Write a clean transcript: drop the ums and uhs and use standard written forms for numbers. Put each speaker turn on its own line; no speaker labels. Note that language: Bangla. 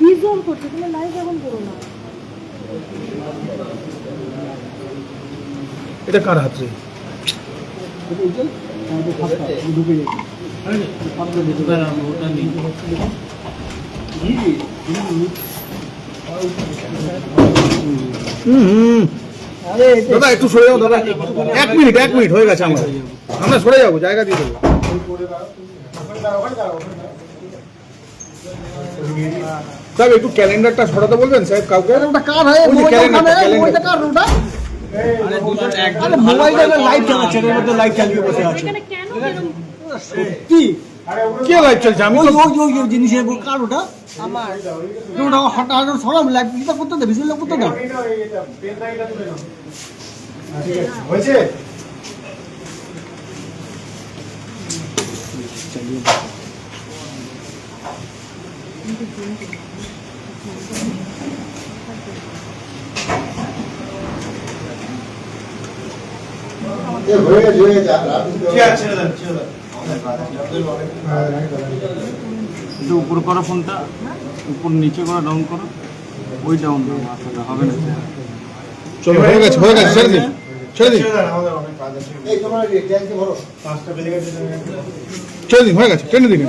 বিজোর করছে, তুমি লাইভ এখন করো না।
এটা কার হাতে? দাদা একটু সরে যাও দাদা, 1 মিনিট হয়ে গেছে আমরা সরে যাবো, জায়গা দিয়ে দেবো। সাহেব একটু ক্যালেন্ডারটা সরাতে বলবেন সাহেব কাউকে।
ওটা কার হয়? ওইটা কার ওটা? আরে মোবাইলটা লাইভ চালাচ্ছে, এর মধ্যে লাইভ চালিয়ে বসে আছে।
এখানে কেন এরকম?
কি
কে লাইভ চলছে? আমি তো
ওই জিনিসের কার ওটা?
আমার
ওটা হঠাৎ সরাম লাইভ এটা করতে দে, ভিজুয়াল করতে দাও।
হয়েছে?
উপর করো ফোনটা, উপর নিচে করো, ডাউন করো, ওই ডাউন করো, আচ্ছা হবে না।
চলো হয়ে গেছে ছেড়ে দিন ছেড়ে দিন হয়ে গেছে টেনে দিন।